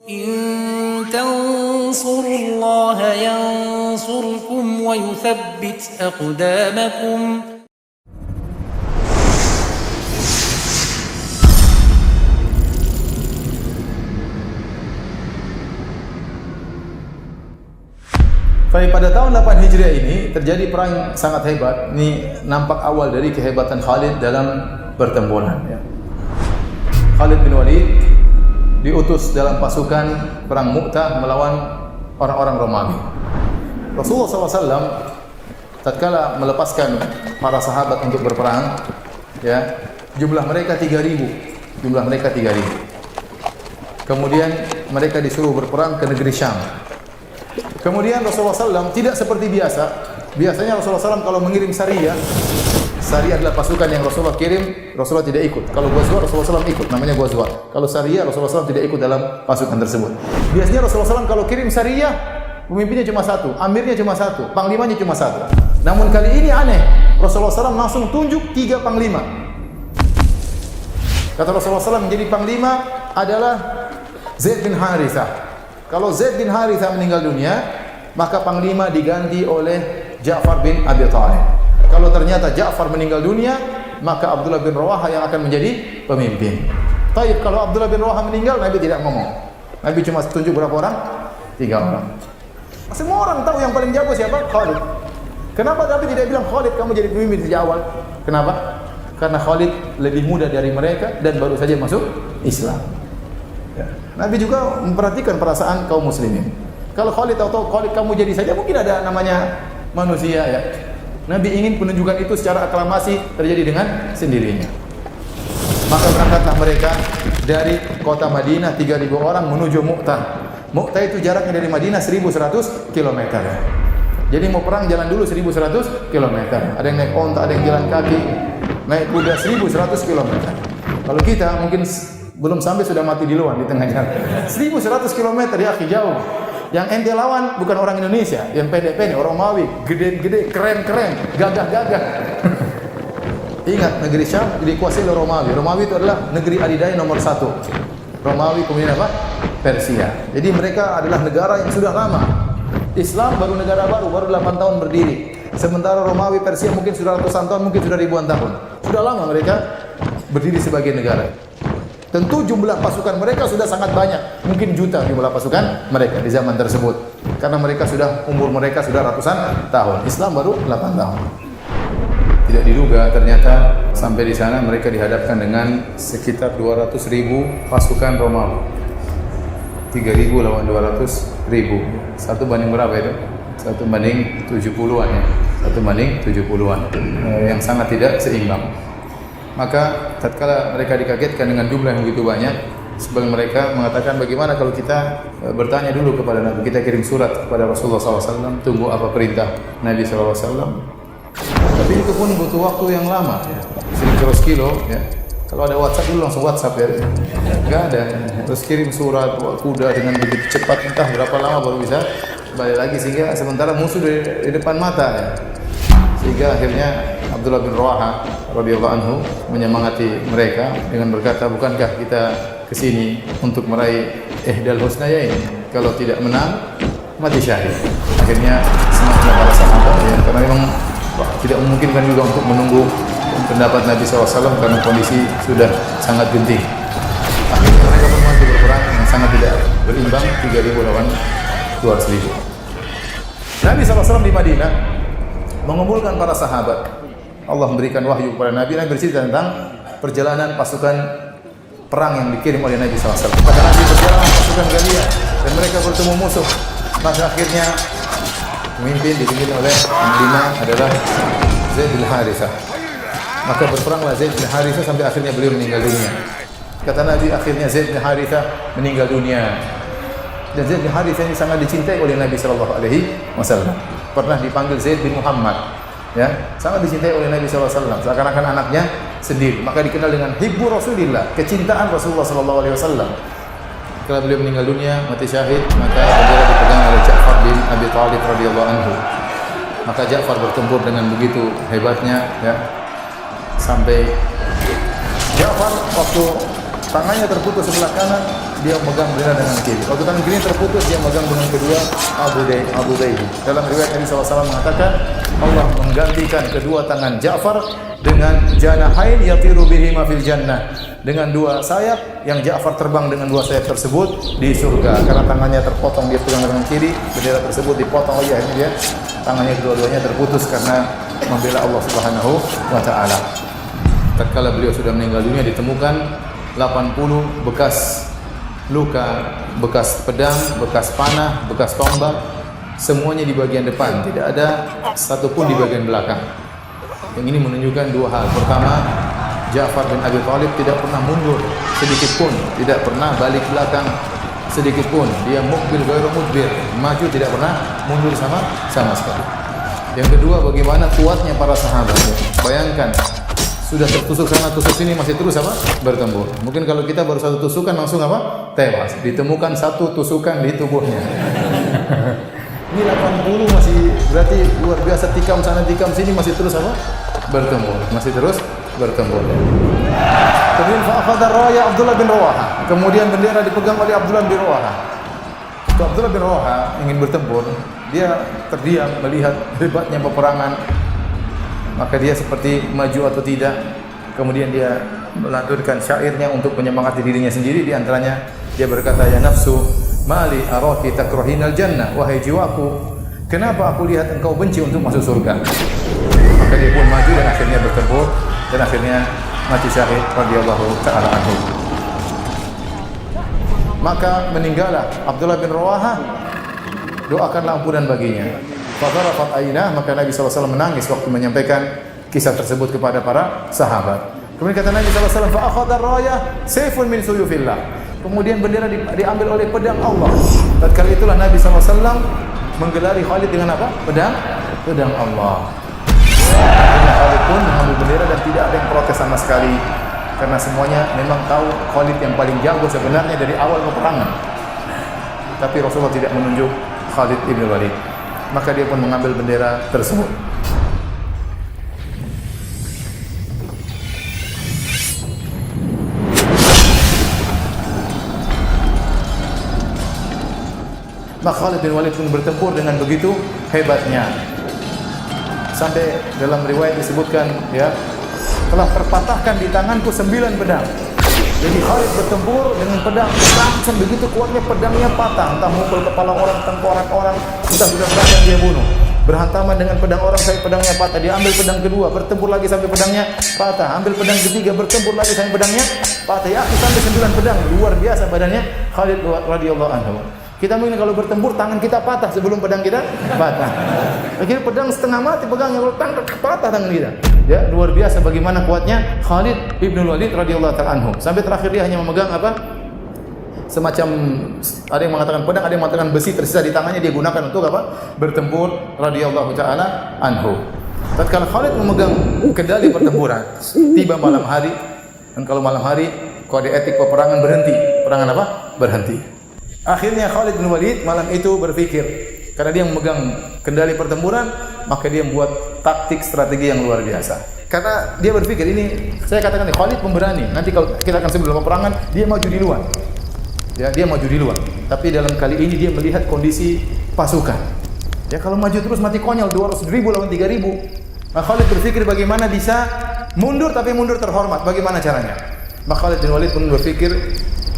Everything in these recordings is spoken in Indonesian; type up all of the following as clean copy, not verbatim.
إن تنصروا الله ينصركم ويثبت أقدامكم. Baik, pada tahun 8 Hijriah ini terjadi perang yang sangat hebat. Ini nampak awal dari kehebatan Khalid dalam pertempuran. Khalid bin Walid diutus dalam pasukan perang Mu'tah melawan orang-orang Romawi. Rasulullah SAW tatkala melepaskan para sahabat untuk berperang, jumlah mereka 3.000. Jumlah mereka 3.000. Kemudian mereka disuruh berperang ke negeri Syam. Kemudian Rasulullah SAW tidak seperti biasa. Biasanya Rasulullah SAW kalau mengirim Sariyah adalah pasukan yang Rasulullah kirim, Rasulullah tidak ikut. Kalau Ghazwa, Rasulullah SAW ikut, namanya Ghazwa. Kalau Sariyah, Rasulullah SAW tidak ikut dalam pasukan tersebut. Biasanya Rasulullah SAW kalau kirim Sariyah, pemimpinnya cuma satu, amirnya cuma satu, panglimanya cuma satu. Namun kali ini aneh, Rasulullah SAW langsung tunjuk 3 panglima. Kata Rasulullah SAW, menjadi panglima adalah Zaid bin Harithah. Kalau Zaid bin Harithah meninggal dunia, maka panglima diganti oleh Ja'far bin Abi Thalib. Kalau ternyata Ja'far meninggal dunia, maka Abdullah bin Rawaha yang akan menjadi pemimpin. Taib, kalau Abdullah bin Rawaha meninggal, Nabi tidak ngomong. Nabi cuma tunjuk berapa orang? 3 orang. Semua orang tahu yang paling jago siapa? Khalid. Kenapa Nabi tidak bilang Khalid kamu jadi pemimpin sejak awal? Kenapa? Karena Khalid lebih muda dari mereka dan baru saja masuk Islam. Nabi juga memperhatikan perasaan kaum muslimin. Kalau Khalid atau Khalid kamu jadi saja, mungkin ada namanya manusia ya. Nabi ingin penunjukan itu secara aklamasi terjadi dengan sendirinya. Maka berangkatlah mereka dari kota Madinah 3.000 orang menuju Mu'tah. Mu'tah itu jaraknya dari Madinah 1.100 km. Jadi mau perang jalan dulu 1.100 km. Ada yang naik onta, ada yang jalan kaki, naik kuda 1.100 km. Kalau kita mungkin belum sampai sudah mati di luar di tengah jalan. 1.100 km ya, jauh. Yang ente lawan bukan orang Indonesia, yang pendek-pendek, orang Romawi, gede-gede, keren-keren, gagah-gagah. Ingat, negeri Syam dikuasai oleh Romawi. Romawi itu adalah negeri adidaya nomor 1. Romawi kemudian apa? Persia. Jadi mereka adalah negara yang sudah lama. Islam baru negara baru 8 tahun berdiri. Sementara Romawi, Persia mungkin sudah ratusan tahun, mungkin sudah ribuan tahun. Sudah lama mereka berdiri sebagai negara. Tentu jumlah pasukan mereka sudah sangat banyak, mungkin juta jumlah pasukan mereka di zaman tersebut. Karena mereka umur mereka sudah ratusan tahun. Islam baru 8 tahun. Tidak diduga ternyata sampai di sana mereka dihadapkan dengan sekitar 200.000 pasukan Romawi. 3.000 lawan 200.000. Satu banding berapa itu? 1 banding 70-an ya. 1 banding 70-an. Yang sangat tidak seimbang. Maka tatkala mereka dikagetkan dengan jumlah yang begitu banyak, sebagian mereka mengatakan bagaimana kalau kita bertanya dulu kepada Nabi, kita kirim surat kepada Rasulullah SAW, tunggu apa perintah Nabi SAW. Tapi itu pun butuh waktu yang lama, 100 kilo ya. Kalau ada WhatsApp dulu langsung WhatsApp ya, nggak ada. Terus kirim surat kuda dengan begitu cepat, entah berapa lama baru bisa balik lagi, sehingga sementara musuh di depan mata ya. Sehingga akhirnya Abdullah bin Rawaha radhiyallahu anhu menyemangati mereka dengan berkata, bukankah kita kesini untuk meraih ihdal husnayain? Kalau tidak menang, mati syahid. Akhirnya semangatnya para sahabat ya, karena memang tidak memungkinkan juga untuk menunggu pendapat Nabi SAW karena kondisi sudah sangat genting. Akhirnya mereka pun maju berperang yang sangat tidak berimbang, 3.000 lawan 200.000. Nabi SAW di Madinah mengumpulkan para sahabat. Allah memberikan wahyu kepada Nabi. Nabi bercerita tentang perjalanan pasukan perang yang dikirim oleh Nabi SAW. Maka Nabi berjalan pasukan Ghaliyah dan mereka bertemu musuh. Maka akhirnya pemimpin dipimpin oleh panglima adalah Zaid bin Harithah. Maka berperanglah Zaid bin Harithah sampai akhirnya beliau meninggal dunia. Kata Nabi, akhirnya Zaid bin Harithah meninggal dunia. Dan Zaid bin Harithah ini sangat dicintai oleh Nabi SAW. Pernah dipanggil Zaid bin Muhammad, ya, sangat dicintai oleh Nabi SAW, seakan-akan anaknya sendiri. Maka dikenal dengan Hibbu Rasulillah, kecintaan Rasulullah SAW. Setelah beliau meninggal dunia, mati syahid, maka bendera dipegang oleh Ja'far bin Abi Thalib radhiyallahu anhu. Maka Ja'far bertempur dengan begitu hebatnya, ya, sampai Ja'far waktu tangannya terputus sebelah kanan, dia megang bendera dengan kiri. Waktu tangan kiri terputus, dia megang dengan kedua Abu Daidi. Dalam riwayat Nabi SAW mengatakan, Allah menggantikan kedua tangan Ja'far dengan janahain yatiru bihima fil jannah, dengan dua sayap yang Ja'far terbang dengan dua sayap tersebut di surga. Karena tangannya terpotong, dia pegang dengan kiri, bendera tersebut dipotong, akhirnya dia tangannya kedua-duanya terputus karena membela Allah Subhanahu wa taala. Tatkala beliau sudah meninggal dunia, ditemukan 80 bekas luka, bekas pedang, bekas panah, bekas tombak, semuanya di bagian depan, tidak ada satupun di bagian belakang. Yang ini menunjukkan dua hal. Pertama, Ja'far bin Abi Thalib tidak pernah mundur sedikit pun, tidak pernah balik belakang sedikit pun. Dia mukbil ghairu mudbir, maju tidak pernah mundur sama sekali. Yang kedua, bagaimana kuatnya para sahabat. Bayangkan, sudah tertusuk sana tusuk sini masih terus bertempur. Mungkin kalau kita baru satu tusukan langsung tewas. Ditemukan satu tusukan di tubuhnya. Ini 80 masih berarti luar biasa, tikam sana tikam sini masih terus bertempur, masih terus bertempur. Kemudian fa'akhadha raya Abdullah bin Rawaha. Kemudian bendera dipegang oleh Abdullah bin Rawaha. Abdullah bin Rawaha ingin bertempur, dia terdiam melihat hebatnya peperangan. Maka dia seperti maju atau tidak. Kemudian dia melanturkan syairnya untuk menyemangati dirinya sendiri. Di antaranya dia berkata, ya nafsu mali araki takrahinal jannah, wahai jiwaku, kenapa aku lihat engkau benci untuk masuk surga? Maka dia pun maju dan akhirnya bertempur dan akhirnya mati syahid radhiyallahu taala anhu. Maka meninggallah Abdullah bin Rawaha, doakanlah ampunan baginya. Fadarafat ainah, maka Nabi SAW menangis waktu menyampaikan kisah tersebut kepada para sahabat. Kemudian kata Nabi SAW, fa'akhadha rayah sayfun min suyufillah. Kemudian bendera diambil oleh pedang Allah. Tatkala itulah Nabi SAW menggelari Khalid dengan apa? Pedang Allah. Akhirnya Khalid pun mengambil bendera dan tidak ada yang protes sama sekali. Karena semuanya memang tahu Khalid yang paling jago sebenarnya dari awal peperangan. Tapi Rasulullah tidak menunjuk Khalid ibn Walid. Maka dia pun mengambil bendera tersebut. Maka Khalid bin Walid pun bertempur dengan begitu hebatnya. Sampai dalam riwayat disebutkan, ya, telah terpatahkan di tanganku 9 pedang. Jadi Khalid bertempur dengan pedang langsung begitu kuatnya pedangnya patah, entah mukul kepala orang, tengkorak orang, entah sudah berapa yang dia bunuh. Berhantaman dengan pedang orang sampai pedangnya patah. Dia ambil pedang kedua, bertempur lagi sampai pedangnya patah. Ambil pedang ketiga, bertempur lagi sampai pedangnya patah. Ya, sampai 9 pedang. Luar biasa badannya Khalid radhiyallahu anhu. Kita mungkin kalau bertempur tangan kita patah sebelum pedang kita patah. Akhirnya pedang setengah mati pegangnya, kalau tangan patah tangan kita. Ya, luar biasa bagaimana kuatnya Khalid ibn Walid radhiyallahu ta'ala anhu. Sampai terakhir dia hanya memegang semacam, ada yang mengatakan pedang, ada yang mengatakan besi tersisa di tangannya, dia gunakan untuk bertempur radhiyallahu ta'ala anhu. Tatkala Khalid memegang kendali pertempuran, tiba malam hari, dan kalau malam hari kode etik peperangan berhenti. Peperangan berhenti. Akhirnya Khalid bin Walid malam itu berpikir, karena dia memegang kendali pertempuran, maka dia membuat taktik strategi yang luar biasa. Karena dia berpikir, ini saya katakan Khalid pemberani. Nanti kalau kita akan sebelum peperangan, dia maju di luar. Ya, dia maju di luar. Tapi dalam kali ini dia melihat kondisi pasukan. Ya, kalau maju terus mati konyol, 200.000 lawan 3.000. Maka Khalid berpikir bagaimana bisa mundur tapi mundur terhormat. Bagaimana caranya? Maka Khalid bin Walid pun berpikir,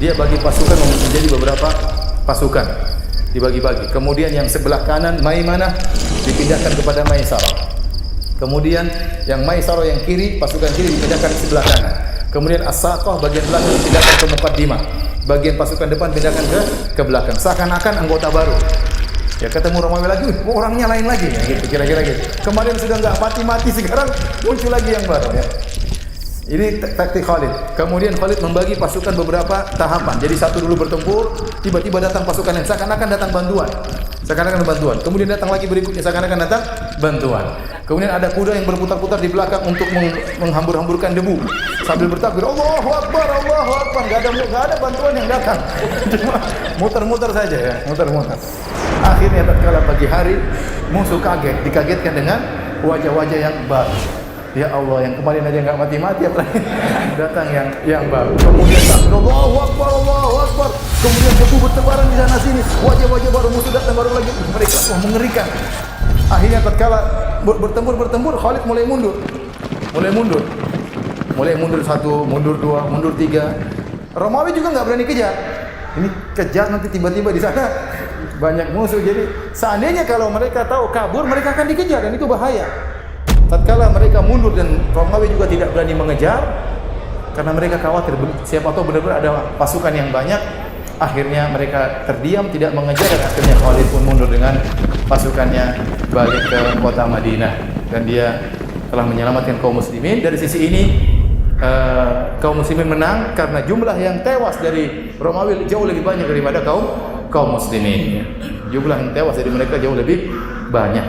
dia bagi pasukan menjadi beberapa pasukan, dibagi-bagi. Kemudian yang sebelah kanan Maimanah dipindahkan kepada Maisarah. Kemudian yang Maisarah yang kiri, pasukan kiri dipindahkan ke sebelah kanan. Kemudian As-Saqah bagian belakang dipindahkan ke Muqaddimah. Bagian pasukan depan pindahkan ke belakang. Seakan-akan anggota baru. Ya, ketemu Romawi lagi, orangnya lain lagi, ya, gitu, kira-kira gitu. Kemarin sudah enggak mati-mati, sekarang muncul lagi yang baru, ya. Ini taktik Khalid. Kemudian Khalid membagi pasukan beberapa tahapan. Jadi satu dulu bertempur, tiba-tiba datang pasukan lain, seakan-akan datang bantuan. Seakan-akan bantuan. Kemudian datang lagi berikutnya, seakan-akan datang bantuan. Kemudian ada kuda yang berputar-putar di belakang untuk menghambur-hamburkan debu sambil bertakbir, Allahu Akbar, Allahu Akbar. Enggak ada bantuan yang datang. Cuma muter-muter saja, ya, muter-muter. Akhirnya tatkala pagi hari, musuh kaget, dikagetkan dengan wajah-wajah yang baru. Ya Allah, yang kemarin aja nggak mati-mati, apalagi datang yang baru. Kemudian Allahu Akbar, Allahu Akbar. Kemudian debu bertebaran di sana sini. Wajah-wajah baru musuh datang baru lagi. Mereka mengerikan. Akhirnya tatkala bertempur, Khalid mulai mundur. Mulai mundur satu, mundur dua, mundur tiga. Romawi juga nggak berani kejar. Ini kejar nanti tiba-tiba di sana banyak musuh. Jadi seandainya kalau mereka tahu kabur, mereka akan dikejar dan itu bahaya. Tatkala mereka mundur dan Romawi juga tidak berani mengejar karena mereka khawatir siapa tahu benar-benar ada pasukan yang banyak. Akhirnya mereka terdiam tidak mengejar dan akhirnya Khalid pun mundur dengan pasukannya balik ke kota Madinah dan dia telah menyelamatkan kaum muslimin. Dari sisi ini kaum muslimin menang karena jumlah yang tewas dari Romawi jauh lebih banyak daripada kaum muslimin. Jumlah yang tewas dari mereka jauh lebih banyak.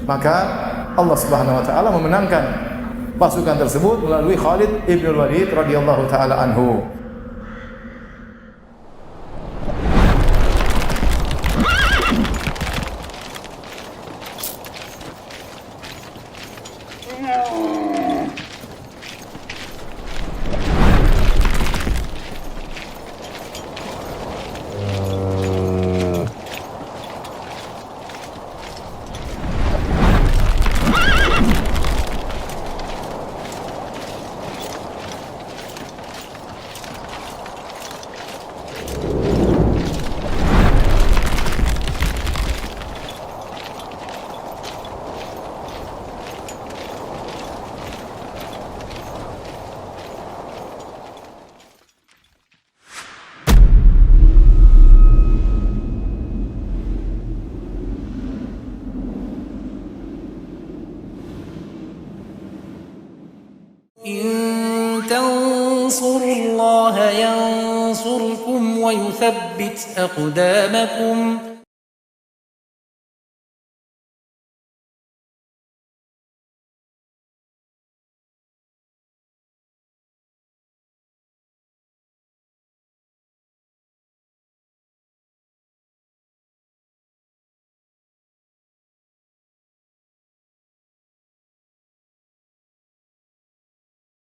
Maka Allah Subhanahu wa taala memenangkan pasukan tersebut melalui Khalid ibn Walid radhiyallahu taala anhu. إن تنصروا الله ينصركم ويثبت أقدامكم